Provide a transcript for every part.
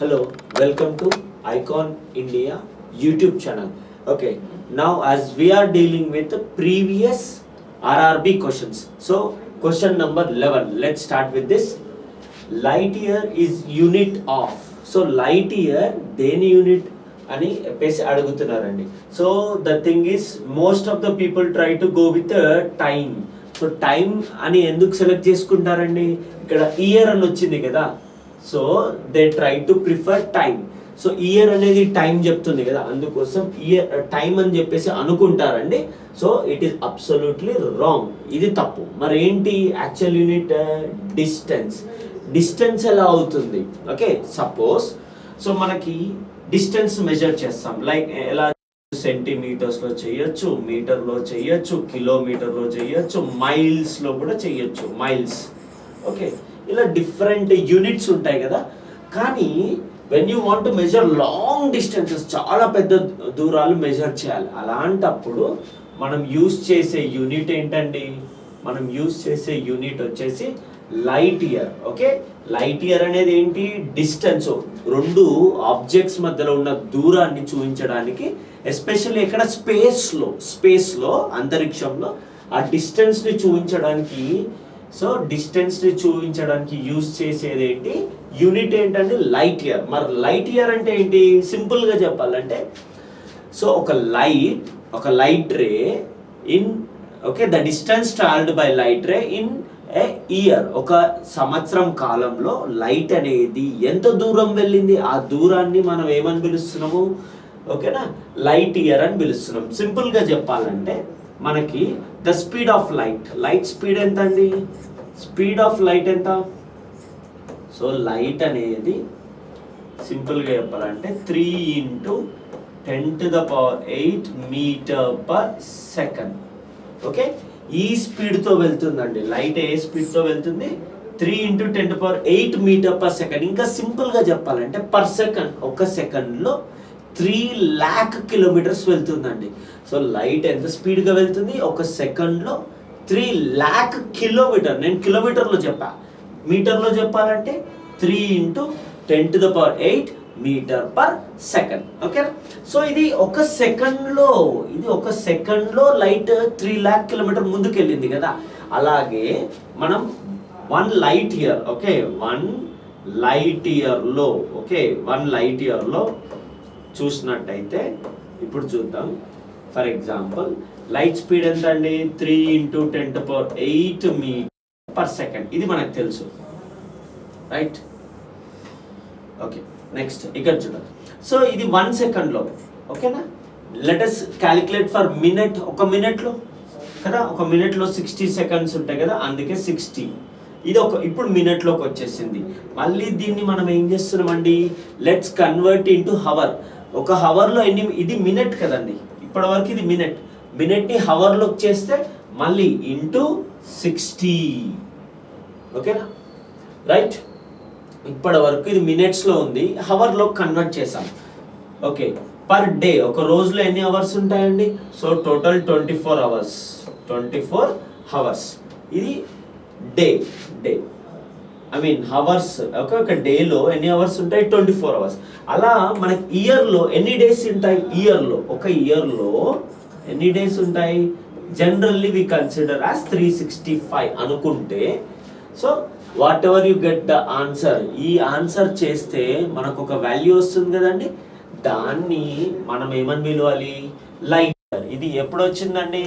Hello, welcome to Icon India YouTube channel. Okay, now as we are dealing with the previous RRB questions. So, question number 11. Let's start with this. Light year is unit of. So, light year దేని unit అని చెప్పేసి అడుగుతున్నారండి. So the thing is most of the people try to go with time. So time అని ఎందుకు select చేసుకుంటారండి? ఇక్కడ year అని వచ్చింది కదా, so they try to prefer time. So year అనేది టైం చెప్తుంది కదా, అందుకోసం ఇయర్ టైం అని చెప్పేసి అనుకుంటారండి. So it is absolutely wrong, ఇది తప్పు. మరి ఏంటి యాక్చువల్ యూనిట్? డిస్టెన్స్. డిస్టెన్స్ ఎలా అవుతుంది? ఓకే, సపోజ్ సో మనకి డిస్టెన్స్ మెజర్ చేస్తాం, లైక్ ఎలా సెంటీమీటర్స్లో చేయొచ్చు, మీటర్లో చేయొచ్చు, కిలోమీటర్లో చేయొచ్చు, మైల్స్లో కూడా చేయొచ్చు, మైల్స్. ఓకే, ఇలా డిఫరెంట్ యూనిట్స్ ఉంటాయి కదా. కానీ when you want to measure long distances, చాలా పెద్ద దూరాలు మెజర్ చేయాలి, అలాంటప్పుడు మనం యూజ్ చేసే యూనిట్ ఏంటండి? మనం యూజ్ చేసే యూనిట్ వచ్చేసి light year. Okay, light year అనేది ఏంటి? డిస్టెన్స్, రెండు ఆబ్జెక్ట్స్ మధ్యలో ఉన్న దూరాన్ని చూపించడానికి, ఎస్పెషల్లీ ఇక్కడ స్పేస్లో అంతరిక్షంలో ఆ డిస్టెన్స్ని చూపించడానికి. సో డిస్టెన్స్ని చూపించడానికి యూజ్ చేసేది ఏంటి? యూనిట్ ఏంటంటే లైట్ ఇయర్. మరి లైట్ ఇయర్ అంటే ఏంటి? సింపుల్గా చెప్పాలంటే, సో ఒక light ray in, okay, the distance travelled by light ray in a year, ఒక సంవత్సరం కాలంలో లైట్ అనేది ఎంత దూరం వెళ్ళింది, ఆ దూరాన్ని మనం ఏమని పిలుస్తున్నాము? ఓకేనా, లైట్ ఇయర్ అని పిలుస్తున్నాం. సింపుల్గా చెప్పాలంటే మనకి the speed of light speed ఎంత అండి? స్పీడ్ ఆఫ్ లైట్ ఎంత? సో లైట్ అనేది సింపుల్గా చెప్పాలంటే 3 × 10⁸ మీటర్ పర్ సెకండ్. ఓకే, ఈ స్పీడ్తో వెళ్తుందండి లైట్. ఏ స్పీడ్తో వెళ్తుంది? 3 × 10⁸ మీటర్ పర్ సెకండ్. ఇంకా సింపుల్గా చెప్పాలంటే పర్ సెకండ్, ఒక సెకండ్లో 3 lakh కిలోమీటర్స్ వెళ్తుందండి. సో లైట్ ఎంత స్పీడ్గా వెళ్తుంది? ఒక సెకండ్లో 3 lakh కిలోమీటర్. నేను కిలోమీటర్లో చెప్పా, మీటర్లో చెప్పాలంటే 3 × 10⁸ metre per second. Okay, so ఇది ఒక సెకండ్లో లైట్ 3 lakh కిలోమీటర్ ముందుకు వెళ్ళింది కదా. అలాగే మనం 1 light year, ఓకే, 1 light yearలో, ఓకే, 1 light yearలో చూసినట్టయితే ఇప్పుడు చూద్దాం. ఫర్ ఎగ్జాంపుల్ లైట్ స్పీడ్ ఎంత అండి? 3 × 10⁸ మీటర్ పర్ సెకండ్. ఇది మనకు తెలుసు, రైట్? ఓకే, నెక్స్ట్ ఇక్కడ చూడండి. సో ఇది 1 సెకండ్లో, ఓకేనా. Let us calculate for minute. ఒక మినిట్లో కదా, ఒక మినిట్లో 60 seconds ఉంటాయి కదా, అందుకే 60. ఇది ఇప్పుడు మినిట్లోకి వచ్చేసింది. మళ్ళీ దీన్ని మనం ఏం చేస్తున్నామండి? Let's convert into hour. ఒక హవర్లో ఇది మినిట్ కదండి, ఇప్పటి వరకు ఇది మినిట్ని హవర్లోకి చేస్తే మళ్ళీ ఇంటూ 60. ఓకేనా, రైట్? ఇప్పటి వరకు ఇది మినిట్స్లో ఉంది, హవర్లో కన్వర్ట్ చేసాం. ఓకే, పర్ డే, ఒక రోజులో ఎన్ని అవర్స్ ఉంటాయండి? So total 24 hours. ఇది డే హవర్స్. ఒక డేలో ఎన్ని అవర్స్ ఉంటాయి? 24 hours. అలా మనకి ఇయర్లో ఎన్ని డేస్ ఉంటాయి? ఒక ఇయర్లో ఎన్ని డేస్ ఉంటాయి? జనరల్లీ వి కన్సిడర్ యాజ్ 365 అనుకుంటే, so what ever you get the answer, ఈ ఆన్సర్ చేస్తే మనకు ఒక వాల్యూ వస్తుంది కదండి, దాన్ని మనం ఏమని పిలవాలి? Light year. ఇది ఎప్పుడు వచ్చిందండి?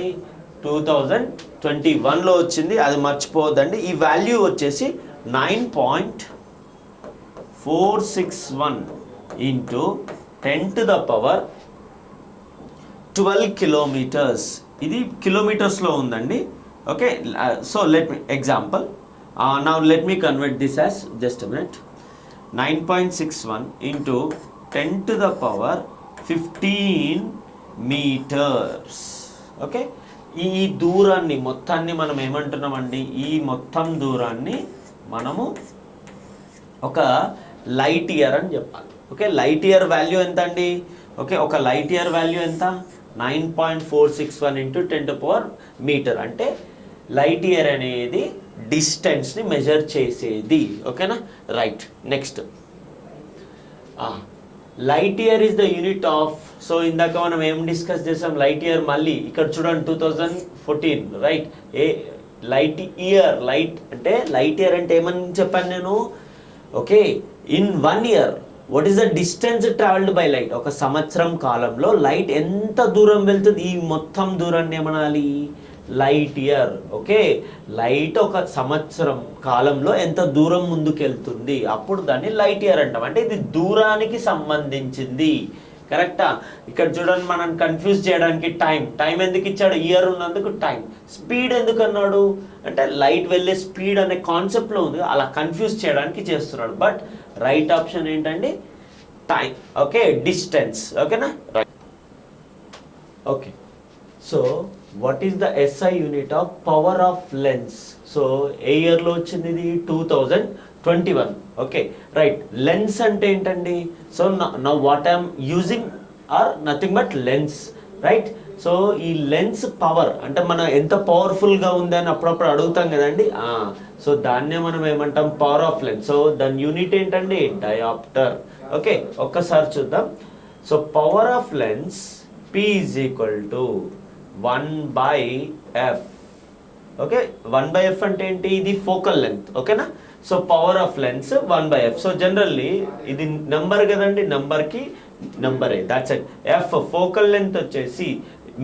2021లో వచ్చింది, అది మర్చిపోవద్దండి. ఈ వాల్యూ వచ్చేసి 9.461 × 10⁻12 కిలోమీటర్స్. ఇది కిలోమీటర్స్లో ఉందండి. Okay, so let me example. Now let me convert this as, just a minute, 9.61 × 10⁻15 meters. Okay, ఈ దూరాన్ని మొత్తాన్ని మనం ఏమంటున్నామండి? ఈ మొత్తం దూరాన్ని మనము ఒక లైట్ ఇయర్ అని చెప్పాలి. ఓకే, లైట్ ఇయర్ వాల్యూ ఎంత అండి? ఓకే, ఒక లైట్ ఇయర్ వాల్యూ ఎంత? 9.461 × 10⁻, మీటర్. అంటే లైట్ ఇయర్ అనేది డిస్టెన్స్ని మెజర్ చేసేది. ఓకేనా, right. Next light year is the unit of, so ఇందాక మనం ఏం డిస్కస్ చేసాం, లైట్ ఇయర్ మళ్ళీ ఇక్కడ చూడండి 2014 రైట్. లైట్ ఇయర్, లైట్ అంటే లైట్ ఇయర్ అంటే ఏమని చెప్పాను నేను, okay, in 1 year what is the distance travelled by light, ఒక సంవత్సరం కాలంలో లైట్ ఎంత దూరం వెళ్తుంది, ఈ మొత్తం దూరాన్ని ఏమనాలి, లైట్ ఇయర్. ఓకే, లైట్ ఒక సంవత్సరం కాలంలో ఎంత దూరం ముందుకెళ్తుంది, అప్పుడు దాన్ని లైట్ ఇయర్ అంటాం. అంటే ఇది దూరానికి సంబంధించింది, కరెక్టా. ఇక్కడ చూడండి, మనం కన్ఫ్యూజ్ చేయడానికి టైం ఎందుకు ఇచ్చాడు, ఇయర్ ఉన్నందుకు టైం. స్పీడ్ ఎందుకు అన్నాడు అంటే లైట్ వెళ్ళే స్పీడ్ అనే కాన్సెప్ట్లో ఉంది, అలా కన్ఫ్యూజ్ చేయడానికి చేస్తున్నాడు. బట్ రైట్ ఆప్షన్ ఏంటండి, టైం. Okay, distance. ఓకేనా, right. Okay, so what is the SI unit of power of lens. So ఏ ఇయర్లో వచ్చింది ఇది, 2021. Okay, right. లెన్స్ అంటే ఏంటండి, so now what I'm using are nothing but lens, right. So ఈ lens power అంటే మనం ఎంత పవర్ఫుల్గా ఉంది అని అప్పుడప్పుడు అడుగుతాం కదండి. సో దాన్నే మనం ఏమంటాం, పవర్ ఆఫ్ లెన్స్. సో దాని యూనిట్ ఏంటండి, డయాప్టర్. ఓకే, ఒక్కసారి చూద్దాం. So power of lens P is equal to 1/f. Okay, 1/f అంటే ఏంటి, ఇది ఫోకల్ లెంత్. ఓకేనా, so power of lens 1/f. So generally ఇది నెంబర్ కదండి, నెంబర్కి నెంబరే, that's it. F focal length వచ్చేసి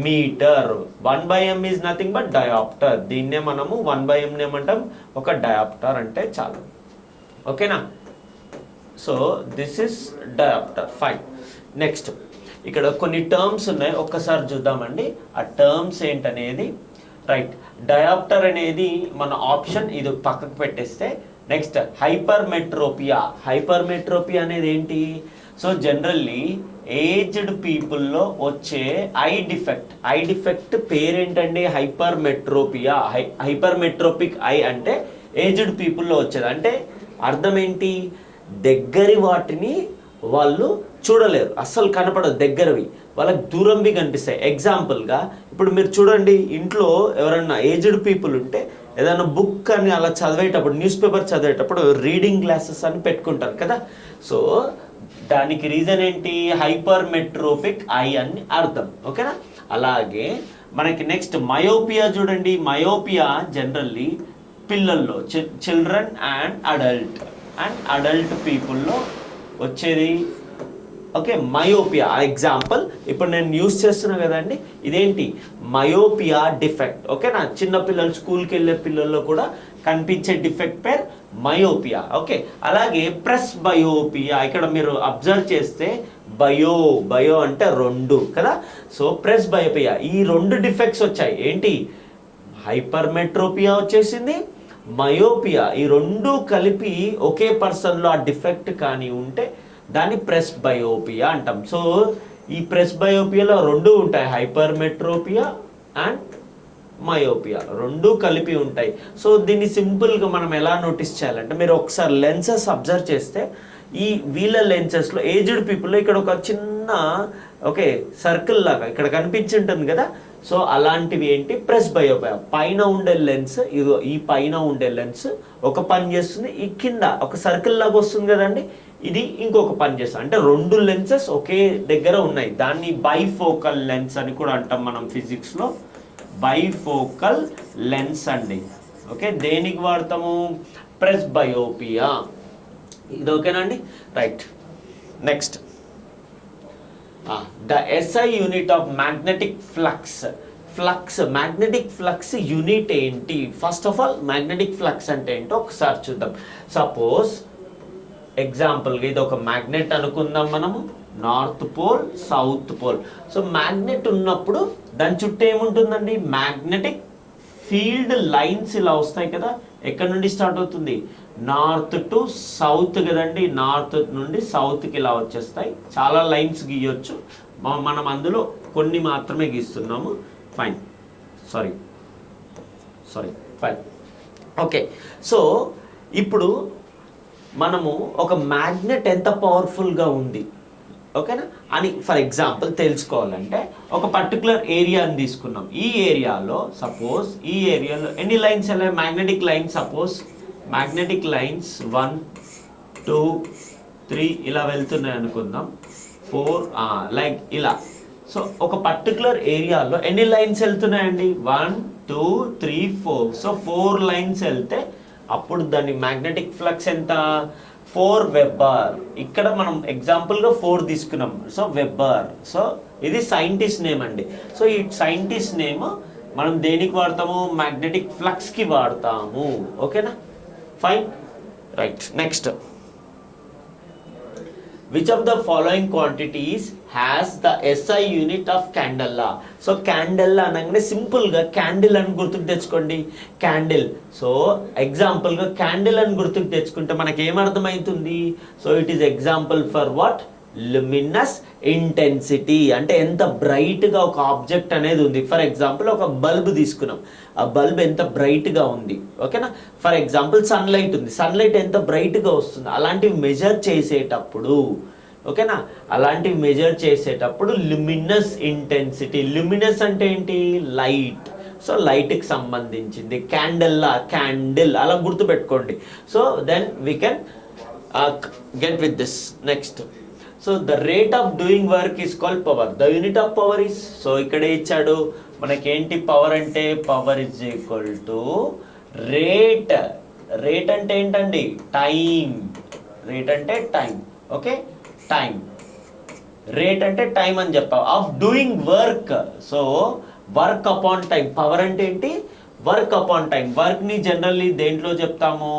metre, 1/m is nothing but dioptre. దీన్నే మనము 1/m ఏమంటాం, ఒక డయాప్టర్ అంటే చాలు. ఓకేనా, so this is dioptre. Fine. Next ఇక్కడ కొన్ని టర్మ్స్ ఉన్నాయి, ఒక్కసారి చూద్దామండి ఆ టర్మ్స్ ఏంటనేది. రైట్, డయాప్టర్ అనేది మన ఆప్షన్, ఇది పక్కకు పెట్టేస్తే నెక్స్ట్ హైపర్మెట్రోపియా. హైపర్మెట్రోపియా అనేది ఏంటి, సో జనరల్లీ ఏజ్డ్ పీపుల్లో వచ్చే ఐ డిఫెక్ట్ పేరేంటండి, హైపర్మెట్రోపియా. హైపర్మెట్రోపిక్ ఐ అంటే ఏజ్డ్ పీపుల్లో వచ్చేది. అంటే అర్థం ఏంటి, దగ్గరి వాటిని వాళ్ళు చూడలేరు, అస్సలు కనపడదు, దగ్గరవి వాళ్ళకి దూరంవి కనిపిస్తాయి. ఎగ్జాంపుల్గా ఇప్పుడు మీరు చూడండి, ఇంట్లో ఎవరన్నా ఏజ్డ్ పీపుల్ ఉంటే ఏదైనా బుక్ అని అలా చదివేటప్పుడు, న్యూస్ పేపర్ చదివేటప్పుడు రీడింగ్ గ్లాసెస్ అని పెట్టుకుంటారు కదా. సో దానికి రీజన్ ఏంటి, హైపర్మెట్రోపిక్ ఐ అని అర్థం. ఓకేనా, అలాగే మనకి నెక్స్ట్ మయోపియా చూడండి. మయోపియా జనరల్లీ పిల్లల్లో, చిల్డ్రన్ అండ్ అడల్ట్ పీపుల్లో వచ్చేది. ఓకే, మయోపియా ఎగ్జాంపుల్ ఇప్పుడు నేను యూస్ చేస్తున్నా కదండి, ఇదేంటి మయోపియా డిఫెక్ట్. ఓకేనా, చిన్న పిల్లలు, స్కూల్కి వెళ్ళే పిల్లల్లో కూడా కనిపించే డిఫెక్ట్ పేరు మయోపియా. ఓకే, అలాగే ప్రెస్ బయోపియా. ఇక్కడ మీరు అబ్జర్వ్ చేస్తే బయో అంటే 2 కదా. సో ప్రెస్ బయోపియా, ఈ 2 డిఫెక్ట్స్ వచ్చాయి. ఏంటి, హైపర్మెట్రోపియా వచ్చేసింది, మయోపియా. ఈ 2 కలిపి ఒకే పర్సన్లో ఆ డిఫెక్ట్ కానీ ఉంటే దాన్ని ప్రెస్ బయోపియా అంటాం. సో ఈ ప్రెస్ బయోపియాలో 2 ఉంటాయి, హైపర్మెట్రోపియా అండ్ మయోపియా, 2 కలిపి ఉంటాయి. సో దీన్ని సింపుల్గా మనం ఎలా నోటీస్ చేయాలంటే, మీరు ఒకసారి లెన్సెస్ అబ్జర్వ్ చేస్తే ఈ వీళ్ళ లెన్సెస్లో ఏజ్డ్ పీపుల్లో ఇక్కడ ఒక చిన్న ఓకే సర్కిల్ లాగా ఇక్కడ కనిపించి ఉంటుంది కదా. సో అలాంటివి ఏంటి, ప్రెస్ బయోపియా. పైన ఉండే లెన్స్, ఇదో ఈ పైన ఉండే లెన్స్ ఒక పని చేస్తుంది, ఈ కింద ఒక సర్కిల్ లాగా వస్తుంది కదండి, ఇది ఇంకొక పని చేస్తుంది. అంటే 2 లెన్సెస్ ఒకే దగ్గర ఉన్నాయి, దాన్ని బైఫోకల్ లెన్స్ అని కూడా అంటాం మనం ఫిజిక్స్లో. బైఫోకల్ లెన్స్ అండి. ఓకే, దేనికి వాడతాము, ప్రెస్ బయోపియా. ఇది ఓకేనండి, right. Next the SI unit of magnetic flux. Magnetic flux unit ఏంటి, first of all magnetic flux అంటే ఏంటో ఒకసారి చూద్దాం. సపోజ్ ఎగ్జాంపుల్గా ఇది ఒక మ్యాగ్నెట్ అనుకుందాం మనము, north pole south pole. So magnet ఉన్నప్పుడు దాని చుట్టూ ఏముంటుందండి, మ్యాగ్నెటిక్ ఫీల్డ్ లైన్స్ ఇలా వస్తాయి కదా. ఎక్కడ నుండి స్టార్ట్ అవుతుంది, నార్త్ టు సౌత్ కదండి, నార్త్ నుండి సౌత్కి ఇలా వచ్చేస్తాయి. చాలా లైన్స్ గీయొచ్చు, మనం అందులో కొన్ని మాత్రమే గీస్తున్నాము. Fine, sorry fine. Okay, so ఇప్పుడు మనము ఒక మ్యాగ్నెట్ ఎంత పవర్ఫుల్గా ఉంది ఓకేనా అని ఫర్ ఎగ్జాంపుల్ తెలుసుకోవాలంటే ఒక పర్టికులర్ ఏరియాని తీసుకున్నాం. ఈ ఏరియాలో సపోజ్ ఈ ఏరియాలో ఎన్ని లైన్స్ వెళ్ళాయి, magnetic lines. Suppose magnetic lines 1 2 3 ఇలా వెళ్తున్నాయి అనుకుందాం, 4 లైక్ ఇలా. సో ఒక పర్టికులర్ ఏరియాలో ఎన్ని లైన్స్ వెళ్తున్నాయండి? 1 2 3 4. సో 4 లైన్స్ వెళ్తే అప్పుడు దాని మ్యాగ్నెటిక్ ఫ్లక్స్ ఎంత? 4 వెబ్బర్. ఇక్కడ మనం ఎగ్జాంపుల్గా 4 తీసుకున్నాం, సో వెబ్బర్. సో ఇది సైంటిస్ట్ నేమ్ అండి. సో ఈ సైంటిస్ట్ నేమ్ మనం దేనికి వాడతాము? మ్యాగ్నెటిక్ ఫ్లక్స్కి వాడతాము. ఓకేనా, fine, right. Next, which of the following quantities has the SI unit of candela? So candela అనగానే సింపుల్గా క్యాండిల్ అని గుర్తుకు తెచ్చుకోండి, క్యాండిల్. సో ఎగ్జాంపుల్గా క్యాండిల్ అని గుర్తుకు తెచ్చుకుంటే మనకి ఏమర్థమవుతుంది? So it is example for what? Luminous intensity. అంటే ఎంత బ్రైట్గా ఒక ఆబ్జెక్ట్ అనేది ఉంది. ఫర్ ఎగ్జాంపుల్ ఒక బల్బ్ తీసుకున్నాం, ఆ బల్బ్ ఎంత బ్రైట్గా ఉంది. ఓకేనా, ఫర్ ఎగ్జాంపుల్ సన్లైట్ ఉంది, సన్లైట్ ఎంత బ్రైట్గా వస్తుంది. అలాంటివి మెజర్ చేసేటప్పుడు, ఓకేనా, అలాంటివి మెజర్ చేసేటప్పుడు లుమినస్ ఇంటెన్సిటీ. లుమినస్ అంటే ఏంటి? లైట్. సో లైట్కి సంబంధించింది. క్యాండెల్లా, క్యాండిల్ అలా గుర్తుపెట్టుకోండి. So then we can get with this. Next, so the rate of doing work is called power. The unit of power is, so ఇక్కడే ఇచ్చాడు మనకేంటి పవర్ అంటే? Power is equal to rate. Rate అంటే ఏంటండి? Time. Rate అంటే time. Okay, time. Rate అంటే time అని చెప్పావు. Of doing work, so work upon time. Power అంటే ఏంటి? Work upon time. వర్క్ని జనరల్లీ దేంట్లో చెప్తాము?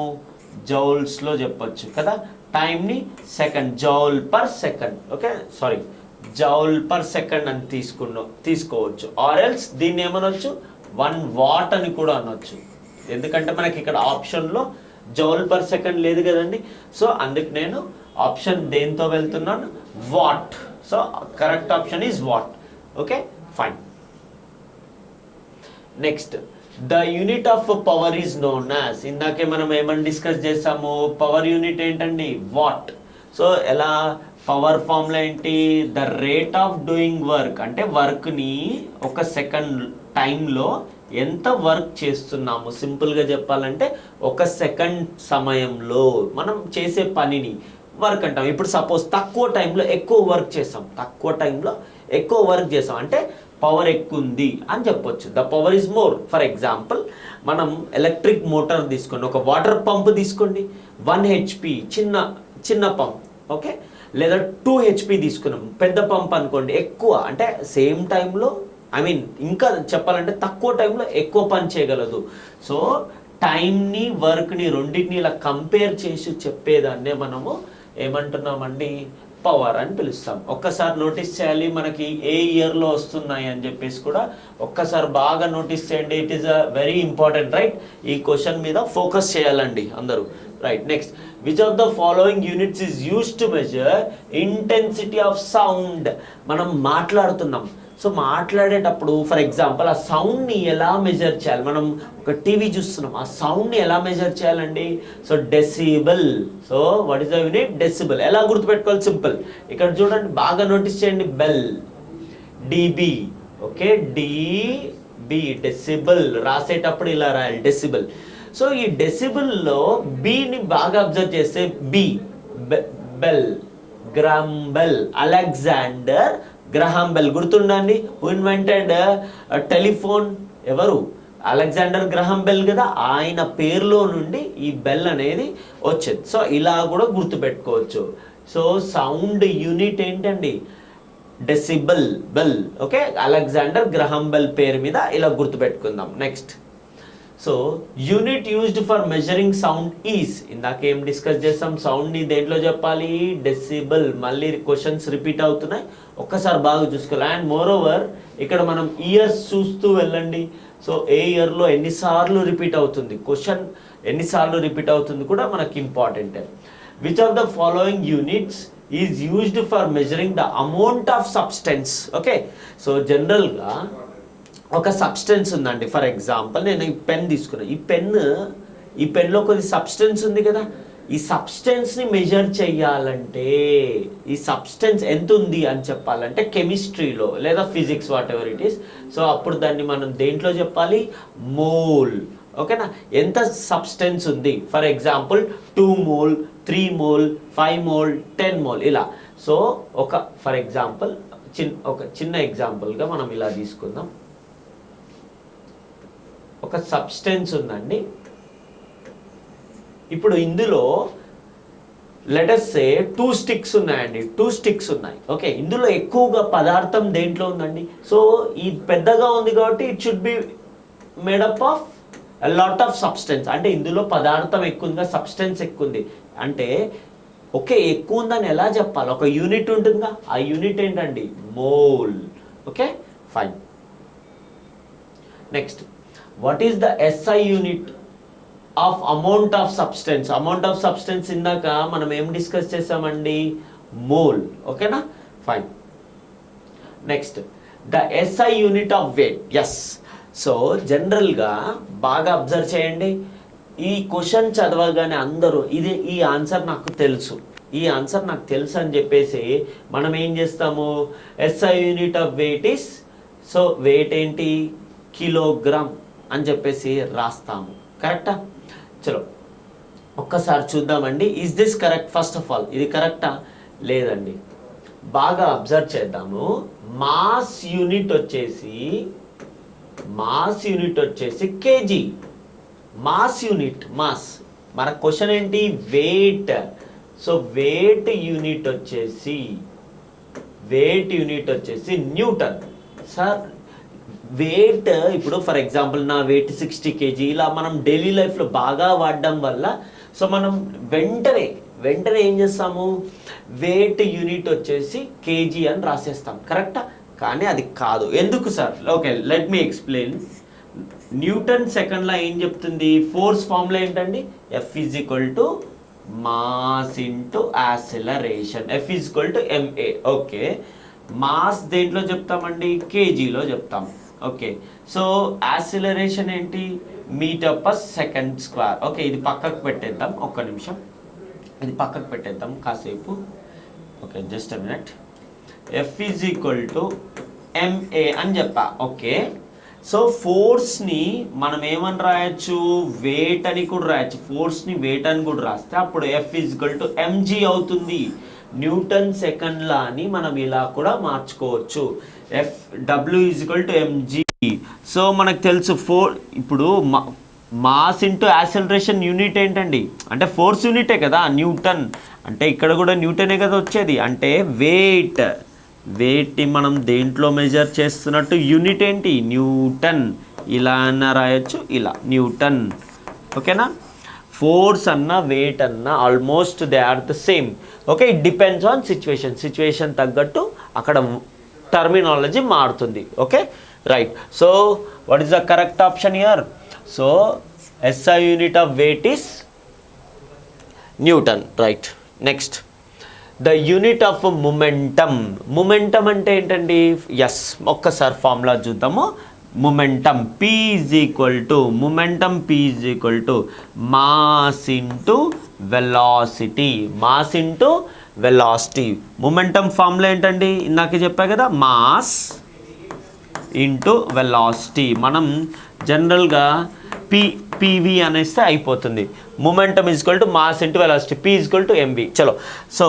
జౌల్స్లో చెప్పొచ్చు కదా. టైంని second, joule per second. Okay, sorry, joule per second అని తీసుకోవచ్చు. ఆర్ ఎల్స్ దీన్ని ఏమనొచ్చు? 1 వాట్ అని కూడా అనొచ్చు. ఎందుకంటే మనకి ఇక్కడ ఆప్షన్లో జౌల్ పర్ సెకండ్ లేదు కదండి. సో అందుకు నేను ఆప్షన్ దేంతో వెళ్తున్నాను? What. So correct option is what. Okay, fine. Next, the unit of power is known as. ఇందాకే మనం ఏమని డిస్కస్ చేసాము? పవర్ యూనిట్ ఏంటండి? వాట్. సో ఎలా? పవర్ ఫార్ములా ఏంటి? The rate of doing work. అంటే వర్క్ని ఒక సెకండ్ టైంలో ఎంత వర్క్ చేస్తున్నాము, సింపుల్గా చెప్పాలంటే ఒక సెకండ్ సమయంలో మనం చేసే పనిని వర్క్ అంటాం. ఇప్పుడు సపోజ్ తక్కువ టైంలో ఎక్కువ వర్క్ చేసాం, తక్కువ టైంలో ఎక్కువ వర్క్ చేసాం అంటే పవర్ ఎక్కువ ఉంది అని చెప్పొచ్చు. The power is more. For example మనం ఎలక్ట్రిక్ మోటార్ తీసుకోండి, ఒక వాటర్ పంప్ తీసుకోండి, 1 HP చిన్న పంప్. ఓకే, లేదా 2 HP తీసుకున్నాం, పెద్ద పంప్ అనుకోండి, ఎక్కువ అంటే సేమ్ టైంలో, ఐ మీన్ ఇంకా చెప్పాలంటే తక్కువ టైంలో ఎక్కువ పని చేయగలదు. సో టైంని, వర్క్ని రెండింటిని ఇలా కంపేర్ చేసి చెప్పేదాన్నే మనము ఏమంటున్నామండి? పవర్ అని పిలుస్తాం. ఒక్కసారి నోటీస్ చేయాలి మనకి ఏ ఇయర్లో వస్తున్నాయి అని చెప్పేసి కూడా ఒక్కసారి బాగా నోటీస్ చేయండి. It is a very important, right? ఈ క్వశ్చన్ మీద ఫోకస్ చేయాలండి అందరూ, right? Next, which of the following units is used to measure intensity of sound. మనం మాట్లాడుతున్నాం, సో మాట్లాడేటప్పుడు ఫర్ ఎగ్జాంపుల్ ఆ సౌండ్ని ఎలా మెజర్ చేయాలి? మనం ఒక టీవీ చూస్తున్నాం, ఆ సౌండ్ని ఎలా మెజర్ చేయాలండి? So decibel. So what is the unit? Decibel. ఎలా గుర్తుపెట్టుకోవాలి? సింపుల్. ఇక్కడ చూడండి, బాగా నోటీస్ చేయండి, bell, dB. Okay, dB, decibel. రాసేటప్పుడు ఇలా రాయాలి, డెసిబుల్. సో ఈ డెసిబుల్లో బిని బాగా అబ్జర్వ్ చేస్తే B, Bell, Graham Bell, Alexander Graham Bell. గుర్తుండండి, హూ ఇన్వెంటెడ్ టెలిఫోన్? ఎవరు? అలెగ్జాండర్ గ్రహాం బెల్ కదా. ఆయన పేరులో నుండి ఈ బెల్ అనేది వచ్చేది. సో ఇలా కూడా గుర్తుపెట్టుకోవచ్చు. సో సౌండ్ యూనిట్ ఏంటండి? Decibel, bel. Okay, Alexander Graham Bell పేరు మీద ఇలా గుర్తుపెట్టుకుందాం. Next, so unit used for measuring sound is. ఇందాకేం డిస్కస్ చేస్తాం? సౌండ్ని దేంట్లో చెప్పాలి? డెసిబుల్. మళ్ళీ క్వశ్చన్స్ రిపీట్ అవుతున్నాయి, ఒక్కసారి బాగా చూసుకోవాలి. అండ్ మోర్ ఓవర్ ఇక్కడ మనం ఇయర్స్ చూస్తూ వెళ్ళండి. సో ఏ ఇయర్లో ఎన్నిసార్లు రిపీట్ అవుతుంది, క్వశ్చన్ ఎన్నిసార్లు రిపీట్ అవుతుంది కూడా మనకి important. Which of the following units is used for measuring the amount of substance? Okay, so జనరల్గా ఒక సబ్స్టెన్స్ ఉందండి. ఫర్ ఎగ్జాంపుల్ నేను ఈ పెన్ తీసుకున్నాను, ఈ పెన్లో కొద్ది సబ్స్టెన్స్ ఉంది కదా. ఈ సబ్స్టెన్స్ని మెజర్ చేయాలంటే ఈ సబ్స్టెన్స్ ఎంత ఉంది అని చెప్పాలంటే కెమిస్ట్రీలో లేదా physics, what ever it is. So అప్పుడు దాన్ని మనం దేంట్లో చెప్పాలి? మోల్. ఓకేనా, ఎంత సబ్స్టెన్స్ ఉంది. For example 2 mole, 3 mole 5 mole 10 mole ఇలా. సో ఒక ఫర్ ఎగ్జాంపుల్ ఒక చిన్న ఎగ్జాంపుల్గా మనం ఇలా తీసుకుందాం. ఒక సబ్స్టెన్స్ ఉందండి. ఇప్పుడు ఇందులో లెటస్ సే 2 స్టిక్స్ ఉన్నాయండి. 2 స్టిక్స్ ఉన్నాయి. ఓకే, ఇందులో ఎక్కువగా పదార్థం దేంట్లో ఉందండి? సో ఇది పెద్దగా ఉంది కాబట్టి it should be made up of lot of substance. అంటే ఇందులో పదార్థం ఎక్కువ ఉందిగా, సబ్స్టెన్స్ ఎక్కువ ఉంది అంటే ఓకే ఎక్కువ ఉందని ఎలా చెప్పాలి? ఒక యూనిట్ ఉంటుందిగా, ఆ యూనిట్ ఏంటండి? Mole. Okay fine. Next, what is the SI unit of amount of substance? Amount of substance ఇందాక మనం ఏం డిస్కస్ చేసామండి? మోల్. ఓకేనా fine. Next, the SI unit of weight. Yes. So జనరల్గా బాగా అబ్జర్వ్ చేయండి. ఈ క్వశ్చన్ చదవగానే అందరూ ఈ ఆన్సర్ నాకు తెలుసు, ఈ ఆన్సర్ నాకు తెలుసు అని చెప్పేసి మనం ఏం చేస్తాము? SI unit of weight is, so weight ఏంటి? కిలోగ్రామ్ అని చెప్పేసి రాస్తాము. కరెక్టా? చలో ఒక్కసారి చూద్దామండి. Is this correct? First of all ఇది కరెక్టా? లేదండి. బాగా అబ్జర్వ్ చేద్దాము. మాస్ యూనిట్ వచ్చేసి కేజీ. Mass unit, mass. మన క్వశ్చన్ ఏంటి? వెయిట్. సో వెయిట్ యూనిట్ వచ్చేసి న్యూటన్. సార్ వెయిట్ ఇప్పుడు ఫర్ ఎగ్జాంపుల్ నా వెయిట్ 60 kg. ఇలా మనం డైలీ లైఫ్లో బాగా వాడడం వల్ల సో మనం వెంటనే ఏం చేస్తాము? వెయిట్ యూనిట్ వచ్చేసి కేజీ అని రాసేస్తాం. కరెక్టా? కానీ అది కాదు. ఎందుకు sir? Okay, let me explain. Newton సెకండ్లో ఏం చెప్తుంది? ఫోర్స్ ఫార్ములా ఏంటండి? F is equal to mass into acceleration. F is equal to ma. Okay, mass దేంట్లో చెప్తామండి? కేజీలో చెప్తాం. ఓకే, సో యాక్సిలరేషన్ ఏంటి? Metre per second square. Okay, ఇది పక్కకు పెట్టేద్దాం. ఒక్క నిమిషం, ఇది పక్కకు పెట్టేద్దాం కాసేపు. Okay, just a minute. F is equal to ma అని చెప్పా. ఓకే, సో ఫోర్స్ని మనం ఏమని రాయొచ్చు? వెయిట్ అని కూడా రాయొచ్చు. ఫోర్స్ని వెయిట్ అని కూడా రాస్తే అప్పుడు F is equal to mg అవుతుంది. న్యూటన్ సెకండ్ లా అని మనం ఇలా కూడా మార్చుకోవచ్చు. W is equal to mg. So మనకు తెలుసు ఇప్పుడు మాస్ ఇంటూ యాక్సిలరేషన్ యూనిట్ ఏంటండి? అంటే ఫోర్స్ యూనిటే కదా న్యూటన్. అంటే ఇక్కడ కూడా న్యూటనే కదా వచ్చేది. అంటే వెయిట్ని మనం దేంట్లో మెజర్ చేస్తున్నట్టు యూనిట్ ఏంటి? న్యూటన్. ఇలా అన్న రాయొచ్చు, ఇలా న్యూటన్. ఓకేనా? ఫోర్స్ అన్న వెయిట్ అన్న almost they are the same. Okay, it depends on situation తగ్గట్టు అక్కడ టర్మినాలజీ మారుతుంది. Okay right. So what is the correct option here? So SI unit of weight is Newton. Right. Next, the unit of momentum అంటే ఏంటండి? Yes, ఒక్కసారి formula చూద్దాము. Momentum P is equal to mass into velocity. Momentum formula ఏంటండి? ఇందాక చెప్పా కదా, mass into velocity. మనం జనరల్గా PV అనేస్తే అయిపోతుంది. Momentum is equal to mass into velocity, P is equal to mv. చలో, సో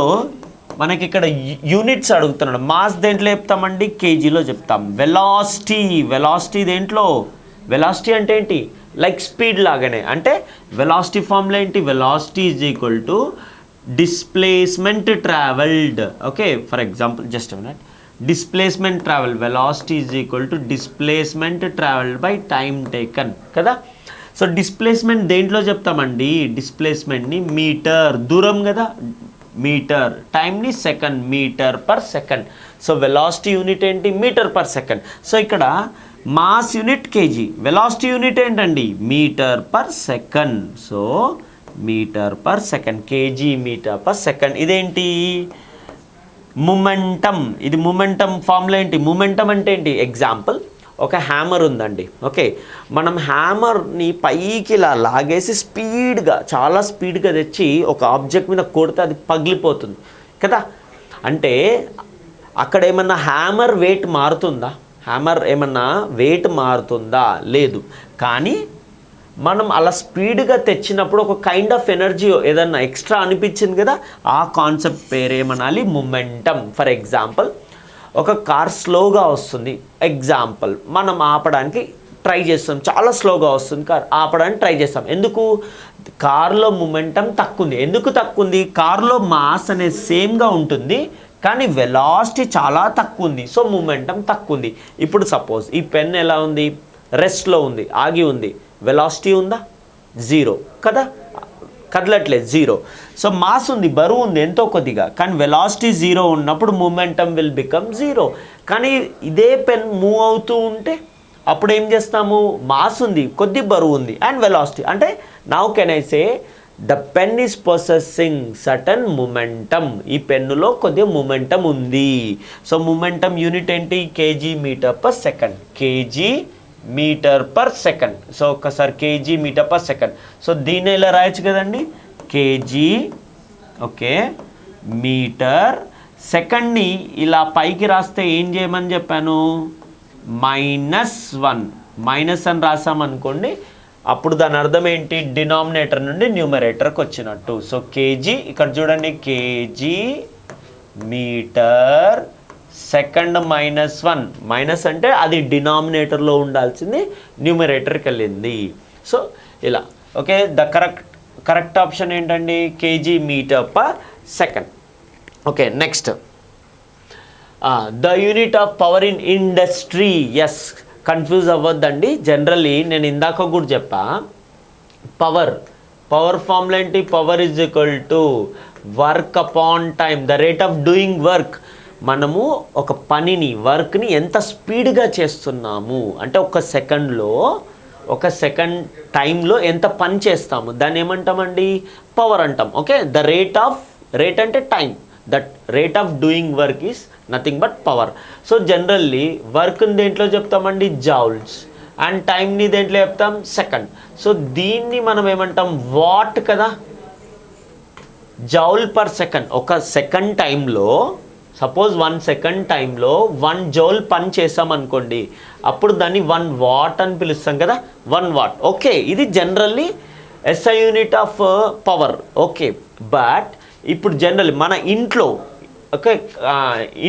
మనకి ఇక్కడ యూనిట్స్ అడుగుతున్నాడు. మాస్ దేంట్లో చెప్తామండి? కేజీలో చెప్తాం. వెలాసిటీ దేంట్లో? వెలాసిటీ అంటే ఏంటి? లైక్ స్పీడ్ లాగానే. అంటే వెలాసిటీ ఫార్ములా ఏంటి? Velocity is equal to displacement travelled. Okay, for example just minute. Displacement travel, velocity is equal to displacement travelled by time taken కదా. సో డిస్ప్లేస్మెంట్ దేంట్లో చెప్తామండి? డిస్ప్లేస్మెంట్ని మీటర్, దూరం కదా మీటర్, టైంని second, metre per second. So velocity unit ఏంటి? Metre per second. So ఇక్కడ mass unit KG, velocity unit ఏంటండి? Metre per second. So metre per second, KG metre per second. ఇదేంటి? మొమెంటం. ఇది మొమెంటం ఫార్ములా ఏంటి? Momentum అంటే ఏంటి? Example, ఒక hammer ఉందండి. ఓకే, మనం హ్యామర్ని పైకి ఇలా లాగేసి చాలా స్పీడ్గా తెచ్చి ఒక ఆబ్జెక్ట్ మీద కొడితే అది పగిలిపోతుంది కదా. అంటే అక్కడ ఏమన్నా హ్యామర్ వెయిట్ మారుతుందా? లేదు. కానీ మనం అలా స్పీడ్గా తెచ్చినప్పుడు ఒక కైండ్ ఆఫ్ ఎనర్జీ ఏదన్నా ఎక్స్ట్రా అనిపించింది కదా, ఆ కాన్సెప్ట్ పేరేమనాలి, మొమెంటం. ఫర్ ఎగ్జాంపుల్ ఒక కార్ స్లోగా వస్తుంది, ఎగ్జాంపుల్ మనం ఆపడానికి ట్రై చేస్తాం, చాలా స్లోగా వస్తుంది కార్, ఆపడానికి ట్రై చేస్తాం. ఎందుకు? కార్లో మొమెంటం తక్కువ ఉంది. ఎందుకు తక్కువ ఉంది? కార్లో మాస్ అనేది సేమ్గా ఉంటుంది కానీ వెలాసిటీ చాలా తక్కువ ఉంది, సో మొమెంటం తక్కువ ఉంది. ఇప్పుడు సపోజ్ ఈ పెన్ ఎలా ఉంది, రెస్ట్లో ఉంది, ఆగి ఉంది, వెలాసిటీ ఉందా? జీరో కదా, కదలట్లేదు, జీరో. సో మాస్ ఉంది, బరువు ఉంది ఎంతో కొద్దిగా, కానీ వెలాసిటీ జీరో ఉన్నప్పుడు మొమెంటం విల్ బికమ్ జీరో. కానీ ఇదే పెన్ మూవ్ అవుతూ ఉంటే అప్పుడు ఏం చేస్తాము, మాస్ ఉంది, కొద్ది బరువు ఉంది అండ్ వెలాసిటీ, అంటే now can I say the pen is possessing certain momentum. ఈ పెన్నులో కొద్దిగా మొమెంటం ఉంది. సో మొమెంటం యూనిట్ ఏంటి? KG metre per second, KG metre per second. So ఒకసారి KG metre per second. So దీన్ని ఇలా రాయొచ్చు కదండి, కేజీ ఓకే మీటర్. సెకండ్ని ఇలా పైకి రాస్తే ఏం చేయమని చెప్పాను, -1 మైనస్ అని రాసామనుకోండి, అప్పుడు దాని అర్థం ఏంటి, డినామినేటర్ నుండి న్యూమరేటర్కి వచ్చినట్టు. సో కేజీ, ఇక్కడ చూడండి కేజీ మీటర్ సెకండ్ -1, మైనస్ అంటే అది డినామినేటర్లో ఉండాల్సింది న్యూమరేటర్కి వెళ్ళింది. సో ఇలా ఓకే, ద కరెక్ట్ ఆప్షన్ ఏంటండి, KG metre per second. Okay next, the unit of power in industry. Yes, confuse అవ్వద్దండి. జనరల్లీ నేను ఇందాక కూడా చెప్పా, పవర్ ఫార్ములా ఏంటి, power is equal to work upon time, the rate of doing work. మనము ఒక పనిని, వర్క్ని ఎంత స్పీడ్గా చేస్తున్నాము అంటే ఒక సెకండ్ టైంలో ఎంత పని చేస్తాము, దాన్ని ఏమంటామండి, పవర్ అంటాం. ఓకే, ద రేట్ అంటే time, that rate of doing work is nothing but power. So generally వర్క్ని దేంట్లో చెప్తామండి, జౌల్స్, అండ్ టైంని దేంట్లో చెప్తాం, సెకండ్. సో దీన్ని మనం ఏమంటాం, వాట్ కదా, జౌల్ పర్ సెకండ్. ఒక సెకండ్ టైంలో, సపోజ్ 1 సెకండ్ టైంలో 1 జౌల్ పని చేసామనుకోండి, అప్పుడు దాన్ని 1 వాట్ అని పిలుస్తాం కదా, 1 వాట్. ఓకే, ఇది generally SI unit of power. Okay, but ఇప్పుడు జనరల్లీ మన ఇంట్లో, ఓకే,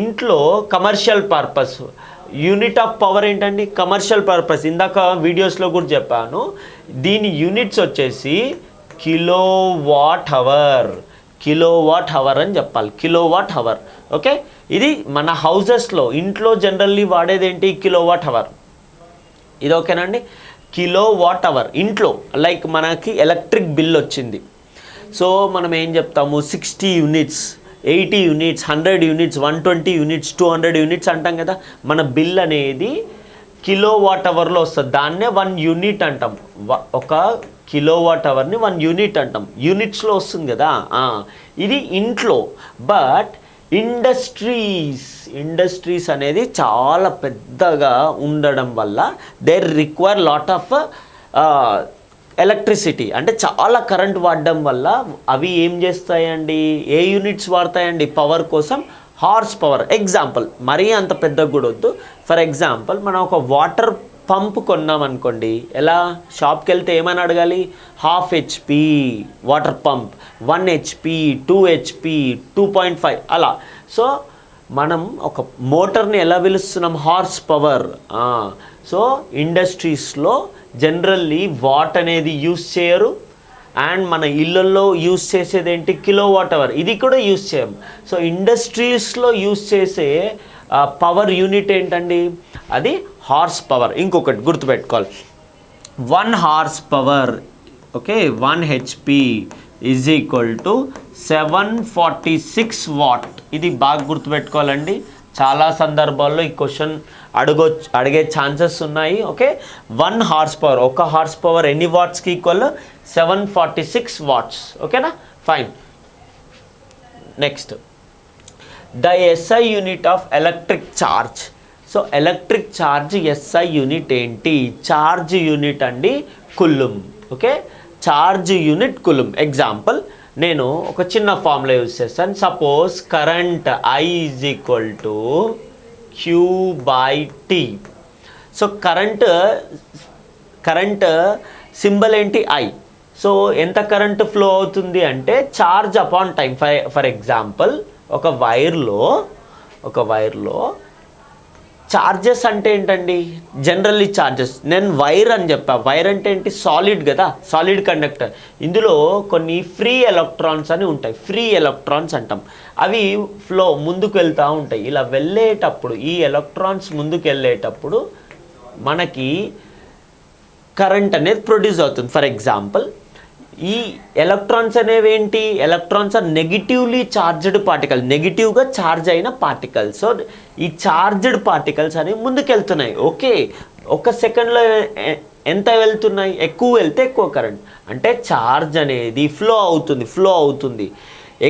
ఇంట్లో commercial purpose unit of power ఏంటండి, కమర్షియల్ పర్పస్. ఇందాక వీడియోస్లో కూడా చెప్పాను, దీని యూనిట్స్ వచ్చేసి కిలోవాట్ అవర్ అని చెప్పాలి, కిలోవాట్ అవర్. ఓకే, ఇది మన హౌజెస్లో, ఇంట్లో జనరల్లీ వాడేది ఏంటి, కిలోవాట్ అవర్. ఇది ఓకేనండి, కిలోవాట్ అవర్. ఇంట్లో లైక్ మనకి ఎలక్ట్రిక్ బిల్ వచ్చింది, సో మనం ఏం చెప్తాము, 60 units, 80 units, 100 units, 120 units, 200 units అంటాం కదా. మన బిల్ అనేది కిలోవాట్ అవర్లో వస్తుంది, దాన్నే 1 యూనిట్ అంటాం. ఒక కిలోవాట్ అవర్ని 1 యూనిట్ అంటాం, యూనిట్స్లో వస్తుంది కదా. ఇది ఇంట్లో. బట్ ఇండస్ట్రీస్ అనేది చాలా పెద్దగా ఉండడం వల్ల they require lot of electricity, అంటే చాలా కరెంట్ వాడడం వల్ల అవి ఏం చేస్తాయండి, ఏ యూనిట్స్ వాడతాయండి పవర్ కోసం, హార్స్ పవర్. ఎగ్జాంపుల్, మరీ అంత పెద్దగా కూడా వద్దు. ఫర్ ఎగ్జాంపుల్, మనం ఒక వాటర్ పంప్ కొన్నాం అనుకోండి, ఎలా, షాప్కి వెళ్తే ఏమని అడగాలి, 1/2 HP water pump, 1 HP, 2 HP, 2.5 అలా. సో మనం ఒక మోటార్ని ఎలా పిలుస్తున్నాం, హార్స్ పవర్. సో ఇండస్ట్రీస్లో జనరల్లీ వాట్ అనేది యూస్ చేయరు, అండ్ మన ఇళ్ళల్లో యూస్ చేసేది ఏంటి, కిలోవాట్ అవర్, ఇది కూడా యూస్ చేయం. సో ఇండస్ట్రీస్లో యూస్ చేసే పవర్ యూనిట్ ఏంటండి, అది హార్స్ పవర్. ఇంకొకటి గుర్తుపెట్టుకోవాలి, 1 horse power, okay, 1 HP is equal to 746 what. ఇది బాగా గుర్తుపెట్టుకోవాలండి, చాలా సందర్భాల్లో ఈ క్వశ్చన్ అడిగే ఛాన్సెస్ ఉన్నాయి. ఓకే, 1 హార్స్ పవర్, ఒక హార్స్ పవర్ ఎన్ని వాట్స్కి ఈక్వల్, 746 వాట్స్. ఓకేనా, fine. Next, the SI unit of electric charge. So electric charge SI unit ఏంటి, ఛార్జ్ యూనిట్ అండి coulomb. Okay, charge unit coulomb. Example, నేను ఒక చిన్న ఫార్ములా యూజ్ చేస్తాను. Suppose current I is equal to Q/T. So current symbol ఏంటి I. So ఎంత current flow అవుతుంది అంటే charge upon time. For example ఒక వైర్లో చార్జెస్ అంటే ఏంటండి, జనరల్లీ చార్జెస్. నేను వైర్ అని చెప్పా. వైర్ అంటే ఏంటి, సాలిడ్ కదా, సాలిడ్ కండక్టర్. ఇందులో కొన్ని ఫ్రీ ఎలక్ట్రాన్స్ అని ఉంటాయి, ఫ్రీ ఎలక్ట్రాన్స్ అంటాం. అవి ఫ్లో ముందుకు వెళ్తూ ఉంటాయి. ఇలా వెళ్ళేటప్పుడు ఈ ఎలక్ట్రాన్స్ ముందుకు వెళ్ళేటప్పుడు మనకి కరెంట్ అనేది ప్రొడ్యూస్ అవుతుంది. ఫర్ ఎగ్జాంపుల్ ఈ ఎలక్ట్రాన్స్ అనేవి ఏంటి, electrons are negatively charged particle, నెగిటివ్గా ఛార్జ్ అయిన పార్టికల్స్. సో ఈ చార్జ్డ్ పార్టికల్స్ అనేవి ముందుకెళ్తున్నాయి. ఓకే, ఒక సెకండ్లో ఎంత వెళ్తున్నాయి, ఎక్కువ వెళ్తే ఎక్కువ కరెంట్. అంటే ఛార్జ్ అనేది ఫ్లో అవుతుంది.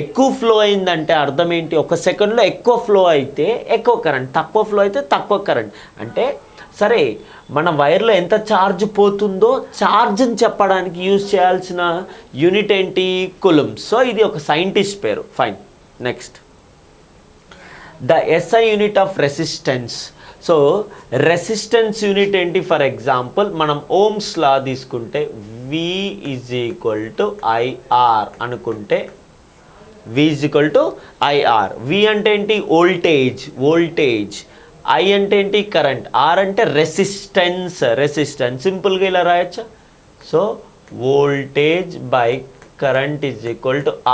ఎక్కువ ఫ్లో అయిందంటే అర్థం ఏంటి, ఒక సెకండ్లో ఎక్కువ ఫ్లో అయితే ఎక్కువ కరెంట్, తక్కువ ఫ్లో అయితే తక్కువ కరెంట్. అంటే సరే, మన వైర్లో ఎంత ఛార్జ్ పోతుందో ఛార్జ్ని చెప్పడానికి యూజ్ చేయాల్సిన యూనిట్ ఏంటి, కూలుంబ్స్. సో ఇది ఒక సైంటిస్ట్ పేరు. Fine. Next, the SI unit of resistance. So resistance unit ఏంటి, ఫర్ ఎగ్జాంపుల్ మనం ఓమ్స్ లా తీసుకుంటే V = IR అనుకుంటే, V = IR. V అంటే ఏంటి, వోల్టేజ్. I అంటే ఏంటి, కరెంట్. R అంటే రెసిస్టెన్స్. సింపుల్గా ఇలా రాయొచ్చా. So voltage by current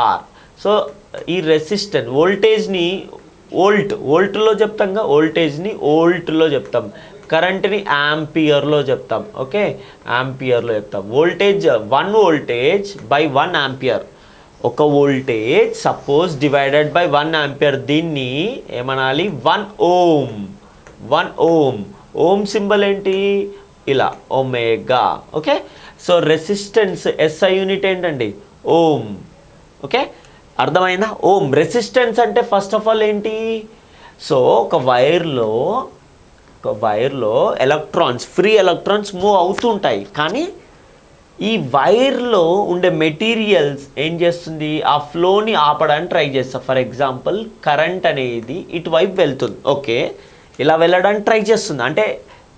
R. So ఈ రెసిస్టెన్స్ వోల్టేజ్ని వోల్ట్లో చెప్తాంగా, వోల్టేజ్ని వోల్ట్లో చెప్తాం, కరెంట్ని యాంపియర్లో చెప్తాం. ఓకే, యాంపియర్లో చెప్తాం. Voltage 1 voltage by 1 ampere. ఒక voltage suppose divided by 1 ampere, దీన్ని ఏమనాలి, 1 ఓమ్. ఓమ్ సింబల్ ఏంటి, ఇలా omega. Okay, so resistance SI unit ఏంటండి, ఓమ్. ఓకే, అర్థమైందా. ఓమ్. రెసిస్టెన్స్ అంటే ఫస్ట్ ఆఫ్ ఆల్ ఏంటి, సో ఒక వైర్లో ఎలక్ట్రాన్స్, ఫ్రీ ఎలక్ట్రాన్స్ మూవ్ అవుతుంటాయి. కానీ ఈ వైర్లో ఉండే మెటీరియల్స్ ఏం చేస్తుంది, ఆ ఫ్లోని ఆపడానికి ట్రై చేస్తారు. ఫర్ ఎగ్జాంపుల్ కరెంట్ అనేది ఇటువైపు వెళ్తుంది. ఓకే, ఇలా వెళ్ళడానికి ట్రై చేస్తుంది. అంటే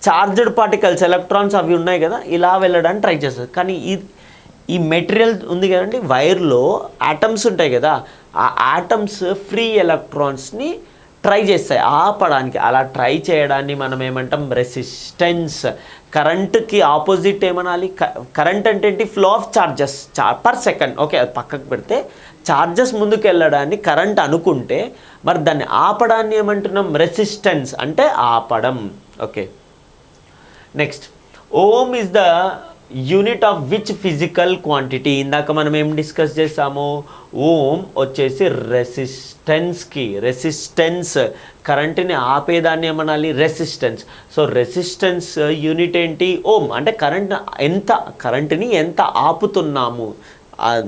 చార్జ్డ్ పార్టికల్స్, ఎలక్ట్రాన్స్ అవి ఉన్నాయి కదా, ఇలా వెళ్ళడానికి ట్రై చేస్తుంది. కానీ ఈ మెటీరియల్ ఉంది కదండి, వైర్లో ఆటమ్స్ ఉంటాయి కదా, ఆ ఆటమ్స్ ఫ్రీ ఎలక్ట్రాన్స్ని ట్రై చేస్తాయి ఆపడానికి. అలా ట్రై చేయడాన్ని మనం ఏమంటాం, రెసిస్టెన్స్. కరెంట్కి ఆపోజిట్ ఏమనాలి, కరెంట్ అంటే ఏంటి, flow of charges per second. Okay, అది పక్కకు పెడితే చార్జెస్ ముందుకు వెళ్ళడాన్ని కరెంట్ అనుకుంటే, మరి దాన్ని ఆపడాన్ని ఏమంటున్నాం, రెసిస్టెన్స్ అంటే ఆపడం. Okay, next, ohm is the unit of which physical quantity. ఇందాక మనం ఏం డిస్కస్ చేసాము, ఓమ్ వచ్చేసి రెసిస్టెన్స్, కరెంట్ని ఆపేదాన్ని ఏమనాలి, రెసిస్టెన్స్. సో రెసిస్టెన్స్ యూనిట్ ఏంటి, ఓమ్. అంటే కరెంట్ని ఎంత ఆపుతున్నాము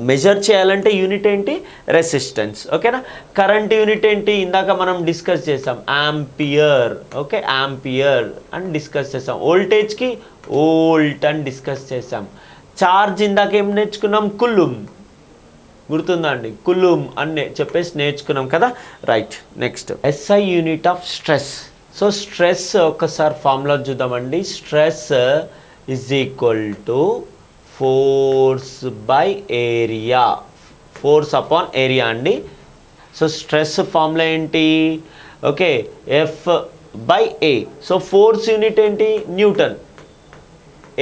మెజర్ చేయాలంటే యూనిట్ ఏంటి, రెసిస్టెన్స్. ఓకేనా. కరెంట్ యూనిట్ ఏంటి, ఇందాక మనం డిస్కస్ చేసాం, యాంపియర్. ఓకే, యాంపియర్ అని డిస్కస్ చేసాం. వోల్టేజ్కి వోల్ట్ అని డిస్కస్ చేసాం. చార్జ్ ఇందాక ఏం నేర్చుకున్నాం, కులుమ్. గుర్తుందా అండి, కులుమ్ అని చెప్పేసి నేర్చుకున్నాం కదా. Right. Next, SI unit of stress. So stress ఒకసారి ఫార్ములా చూద్దామండి. Stress = force by area, force upon area అండి. సో స్ట్రెస్ ఫార్ములా ఏంటి, okay, F/A. So force unit ఏంటి, newton.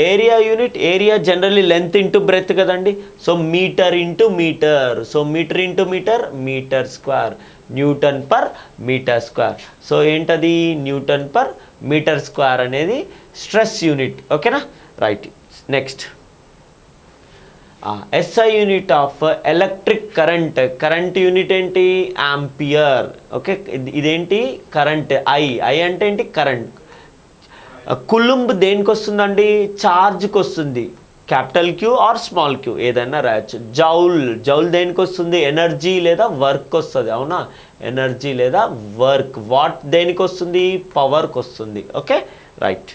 Area unit, area generally length into breadth కదండి. So metre into metre. So metre into metre square, newton per metre square. So ఏంటది, newton per metre square అనేది stress unit. ఓకేనా. Right. Next, SI unit of electric current unit ఏంటి, ampere. Okay, ఇదేంటి, current. I అంటే ఏంటి, current. Coulomb దేనికి వస్తుందండి, ఛార్జ్కి వస్తుంది. Capital Q or small q ఏదైనా రాయొచ్చు. జౌల్ దేనికి వస్తుంది, ఎనర్జీ లేదా వర్క్ వస్తుంది. అవునా, ఎనర్జీ లేదా వర్క్. వాట్ దేనికి వస్తుంది, పవర్కి వస్తుంది. Okay, right.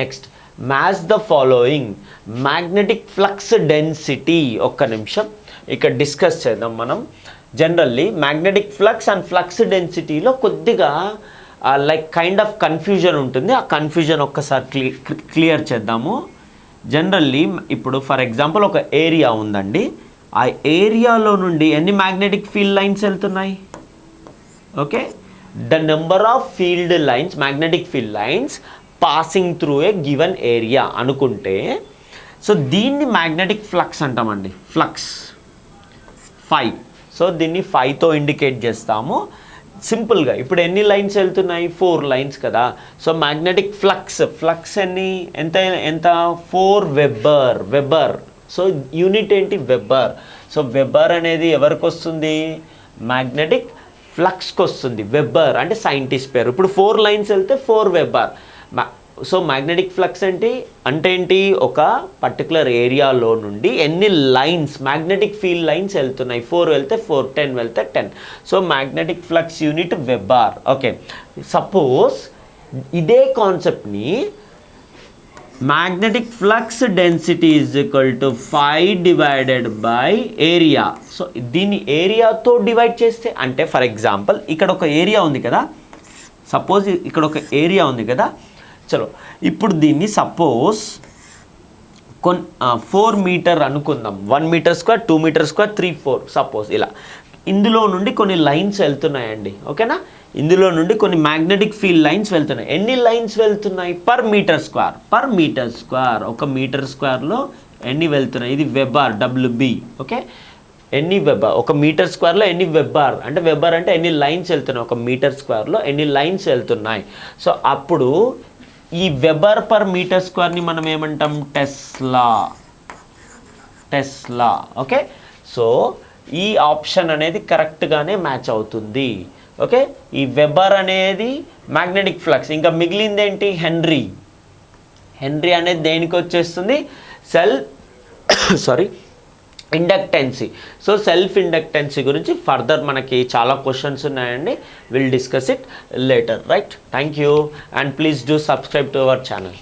Next, match the following. Magnetic flux density. ఒక్క నిమిషం ఇక్కడ డిస్కస్ చేద్దాం మనం. Generally magnetic flux and flux డెన్సిటీలో కొద్దిగా లైక్ కైండ్ ఆఫ్ కన్ఫ్యూజన్ ఉంటుంది. ఆ కన్ఫ్యూజన్ ఒక్కసారి క్లియర్ చేద్దాము. జనరల్లీ ఇప్పుడు ఫర్ ఎగ్జాంపుల్ ఒక ఏరియా ఉందండి, ఆ ఏరియాలో నుండి ఎన్ని మ్యాగ్నెటిక్ ఫీల్డ్ లైన్స్ వెళ్తున్నాయి? Okay, the number of field lines, magnetic field lines passing through a given area అనుకుంటే, సో దీన్ని మ్యాగ్నెటిక్ ఫ్లక్స్ అంటామండి. ఫ్లక్స్ 5. సో దీన్ని 5తో ఇండికేట్ చేస్తాము సింపుల్గా. ఇప్పుడు ఎన్ని లైన్స్ వెళ్తున్నాయి? 4 లైన్స్ కదా. సో మ్యాగ్నెటిక్ ఫ్లక్స్ ఎంత 4 వెబర్. సో యూనిట్ ఏంటి? వెబర్. సో వెబర్ అనేది ఎవరికి వస్తుంది? మ్యాగ్నెటిక్ ఫ్లక్స్కి వస్తుంది. వెబర్ అంటే సైంటిస్ట్ పేరు. ఇప్పుడు 4 లైన్స్ వెళ్తే 4 వెబర్. సో మ్యాగ్నెటిక్ ఫ్లక్స్ అంటే ఏంటి? ఒక పర్టికులర్ ఏరియాలో నుండి ఎన్ని లైన్స్, మ్యాగ్నెటిక్ ఫీల్డ్ లైన్స్ వెళ్తున్నాయి? 4 వెళ్తే 4, 10 వెళ్తే 10. So magnetic flux unit weber. Okay, suppose ఇదే కాన్సెప్ట్ని magnetic flux density is equal to 5 divided by area. So దీన్ని ఏరియాతో డివైడ్ చేస్తే, అంటే ఫర్ ఎగ్జాంపుల్ ఇక్కడ ఒక ఏరియా ఉంది కదా, సపోజ్ ఇక్కడ ఒక ఏరియా ఉంది కదా. చలో ఇప్పుడు దీన్ని సపోజ్ 4 మీటర్ అనుకుందాం. 1 metre square, 2 metre square, 3, 4 suppose ఇలా. ఇందులో నుండి కొన్ని లైన్స్ వెళ్తున్నాయండి. ఓకేనా? ఇందులో నుండి కొన్ని మ్యాగ్నెటిక్ ఫీల్డ్ లైన్స్ వెళ్తున్నాయి. ఎన్ని లైన్స్ వెళ్తున్నాయి? Per metre square. ఒక మీటర్ స్క్వేర్లో ఎన్ని వెళ్తున్నాయి? ఇది వెబర్, WB. ఓకే, ఎన్ని వెబర్? ఒక మీటర్ స్క్వేర్లో ఎన్ని వెబర్ అంటే, వెబర్ అంటే ఎన్ని లైన్స్ వెళ్తున్నాయి? ఒక మీటర్ స్క్వేర్లో ఎన్ని లైన్స్ వెళ్తున్నాయి? సో అప్పుడు ఈ వెబర్ పర్ మీటర్ స్క్వేర్ని మనం ఏమంటాం? టెస్లా. ఓకే, సో ఈ ఆప్షన్ అనేది కరెక్ట్గానే మ్యాచ్ అవుతుంది. ఓకే, ఈ వెబర్ అనేది మ్యాగ్నెటిక్ ఫ్లక్స్. ఇంకా మిగిలింది ఏంటి? హెన్రీ అనేది దేనికి వచ్చేస్తుంది? ఇండక్టెన్సీ. సో సెల్ఫ్ ఇండక్టెన్సీ గురించి ఫర్దర్ మనకి చాలా క్వశ్చన్స్ ఉన్నాయండి. Will discuss it later, right? Thank you and please do subscribe to our channel.